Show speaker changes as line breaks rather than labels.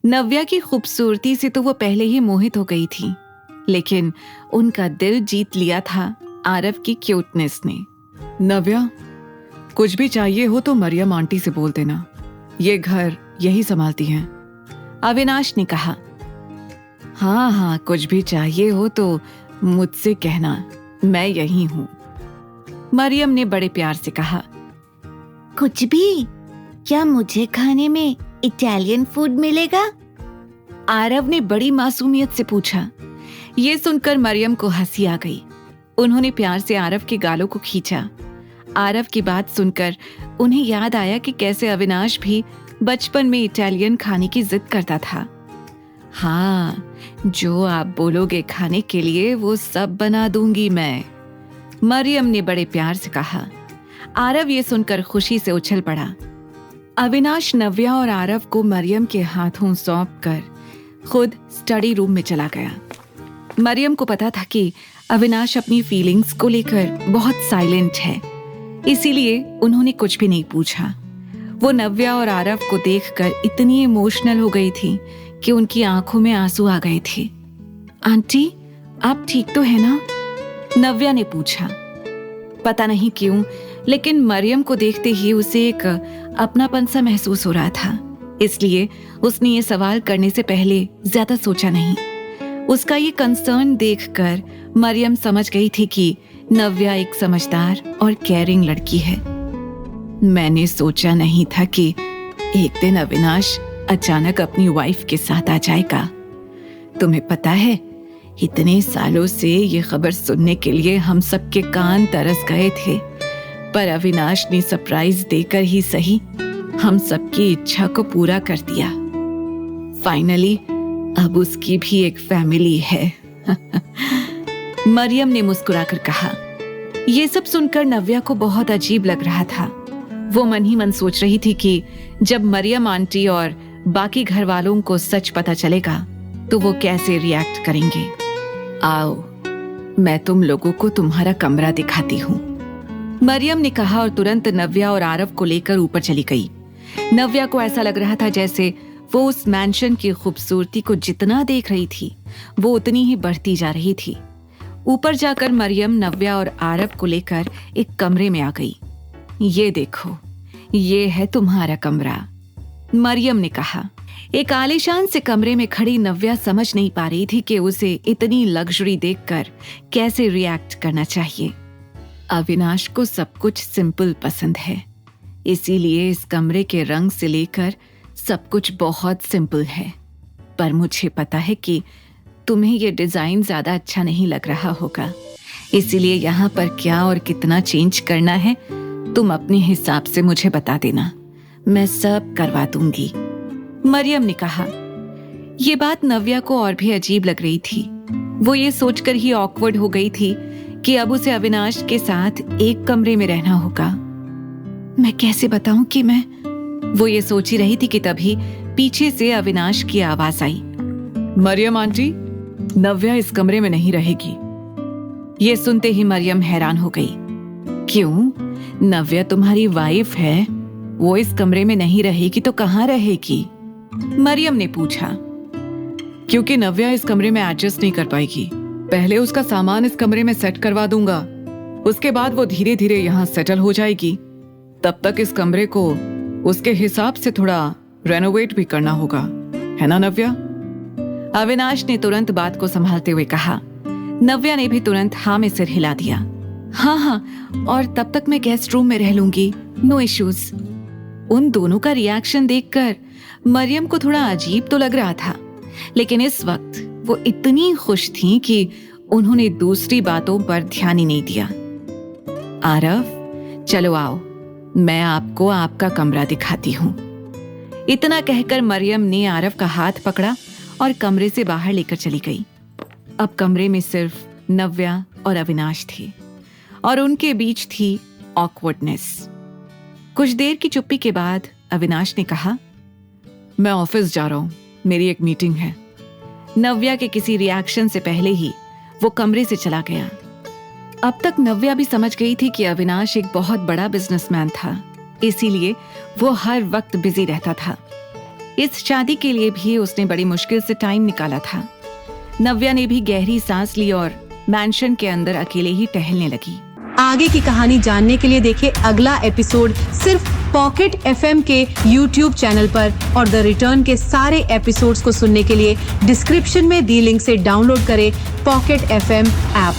नव्या की खूबसूरती से तो वो पहले ही मोहित हो गई थी, लेकिन उनका दिल जीत लिया था आरव की क्यूटनेस ने।
नव्या, कुछ भी चाहिए हो तो मरियम आंटी से बोल देना, ये घर यही संभालती हैं।
अविनाश ने कहा।
हाँ हाँ, कुछ भी चाहिए हो तो मुझसे कहना, मैं यही हूँ।
मरियम ने बड़े प्यार से कहा।
कुछ भी? क्या मुझे खाने में इटालियन फूड मिलेगा?
आरव ने बड़ी मासूमियत से पूछा। ये सुनकर मरियम को हंसी आ गई। उन्होंने प्यार से आरव के गालों को खींचा। आरव की बात सुनकर उन्हें याद आया कि कैसे अविनाश भी बचपन में इटालियन खाने की जिद करता था। हाँ, जो आप बोलोगे खाने के लिए वो सब बना दूंगी मैं, मरियम ने बड़े प्यार से कहा। आरव ये सुनकर खुशी से उछल पड़ा। अविनाश नव्या और आरव को मरियम के हाथों सौंप कर खुद स्टडी रूम में चला गया। मरियम को पता था कि अविनाश अपनी फीलिंग्स को लेकर बहुत साइलेंट है, इसीलिए उन्होंने कुछ भी नहीं पूछा। वो नव्या और आरव को देखकर इतनी इमोशनल हो गई थी कि उनकी आंखों में आंसू आ गए थे। आंटी, आप ठीक तो है ना? नव्या ने पूछा। पता नहीं क्यों, लेकिन मरियम को देखते ही उसे एक अपनापन सा महसूस हो रहा था, इसलिए उसने ये सवाल करने से पहले ज्यादा सोचा नहीं। उसका ये कंसर्न देखकर मरियम समझ गई थी कि नव्या एक समझदार और केयरिंग लड़की है। मैंने सोचा नहीं था कि एक दिन अविनाश अचानक अपनी वाइफ के साथ आ जाएगा। तुम्हें पता है, इतने सालों से ये खबर सुनने के लिए हम सबके कान तरस गए थे, पर अविनाश ने सरप्राइज देकर ही सही हम सबकी इच्छा को पूरा कर दिया। फाइनली अब उसकी भी एक फैमिली है। मरियम ने मुस्कुराकर कहा। ये सब सुनकर नव्या को बहुत अजीब लग रहा था। वो मन ही मन सोच रही थी कि जब मरियम आंटी और बाकी घर वालों को सच पता चलेगा तो वो कैसे रिएक्ट करेंगे। आओ, मैं तुम लोगों को तुम्हारा कमरा दिखाती हूँ, मरियम ने कहा और तुरंत नव्या और आरव को लेकर ऊपर चली गई। नव्या को ऐसा लग रहा था जैसे वो उस मैंशन की खूबसूरती को जितना देख रही थी वो उतनी ही बढ़ती जा रही थी। ऊपर जाकर मरियम नव्या और आरव को लेकर एक कमरे में आ गई। ये देखो, ये है तुम्हारा कमरा, मरियम ने कहा। एक आलीशान से कमरे में खड़ी नव्या समझ नहीं पा रही थी कि उसे इतनी लग्जरी देखकर कैसे रिएक्ट करना चाहिए। अविनाश को सब कुछ सिंपल पसंद है, इसीलिए इस कमरे के रंग से लेकर सब कुछ बहुत सिंपल है। पर मुझे पता है कि तुम्हें ये डिजाइन ज्यादा अच्छा नहीं लग रहा होगा, इसीलिए यहाँ पर क्या और कितना चेंज करना है तुम अपने हिसाब से मुझे बता देना, मैं सब करवा दूंगी, मरियम ने कहा। ये बात नव्या को और भी अजीब लग रही थी। वो ये सोचकर ही ऑकवर्ड हो गई थी कि अब उसे अविनाश के साथ एक कमरे में रहना होगा। मैं कैसे बताऊं कि वो ये सोच ही रही थी कि तभी पीछे से अविनाश की आवाज आई।
मरियम आंटी, नव्या इस कमरे में नहीं रहेगी।
ये सुनते ही मरियम हैरान हो गई। क्यों? नव्या तुम्हारी वाइफ है, वो इस कमरे में नहीं रहेगी तो कहाँ रहेगी? मरियम ने पूछा।
क्योंकि नव्या इस कमरे में एडजस्ट नहीं कर पाएगी। पहले उसका सामान इस कमरे में सेट करवा दूंगा, उसके बाद वो धीरे धीरे यहाँ सेटल हो जाएगी। तब तक इस कमरे को उसके हिसाब से थोड़ा रेनोवेट भी करना होगा, है ना नव्या?
अविनाश ने तुरंत बात को संभालते हुए कहा। नव्या ने भी तुरंत हाँ में सिर हिला दिया। हाँ हाँ, और तब तक मैं गेस्ट रूम में रह लूंगी, नो इश्यूज। उन दोनों का रिएक्शन देखकर मरियम को थोड़ा अजीब तो लग रहा था, लेकिन इस वक्त वो इतनी खुश थी कि उन्होंने दूसरी बातों पर ध्यान ही नहीं दिया। आरव, चलो आओ, मैं आपको आपका कमरा दिखाती हूँ। इतना कहकर मरियम ने आरव का हाथ पकड़ा और कमरे से बाहर लेकर चली गई। अब कमरे में सिर्फ नव्या और अविनाश थे और उनके बीच थी ऑकवर्डनेस। कुछ देर की चुप्पी के बाद अविनाश ने कहा,
मैं ऑफिस जा रहा हूँ, मेरी एक मीटिंग है।
नव्या के किसी रिएक्शन से पहले ही वो कमरे से चला गया। अब तक नव्या भी समझ गई थी कि अविनाश एक बहुत बड़ा बिजनेसमैन था, इसीलिए वो हर वक्त बिजी रहता था। इस शादी के लिए भी उसने बड़ी मुश्किल से टाइम निकाला था। नव्या ने भी गहरी सांस ली और मैंशन के अंदर अकेले ही टहलने लगी।
आगे की कहानी जानने के लिए देखिए अगला एपिसोड सिर्फ पॉकेट FM के YouTube चैनल पर, और द रिटर्न के सारे एपिसोड्स को सुनने के लिए डिस्क्रिप्शन में दी लिंक से डाउनलोड करें पॉकेट FM ऐप।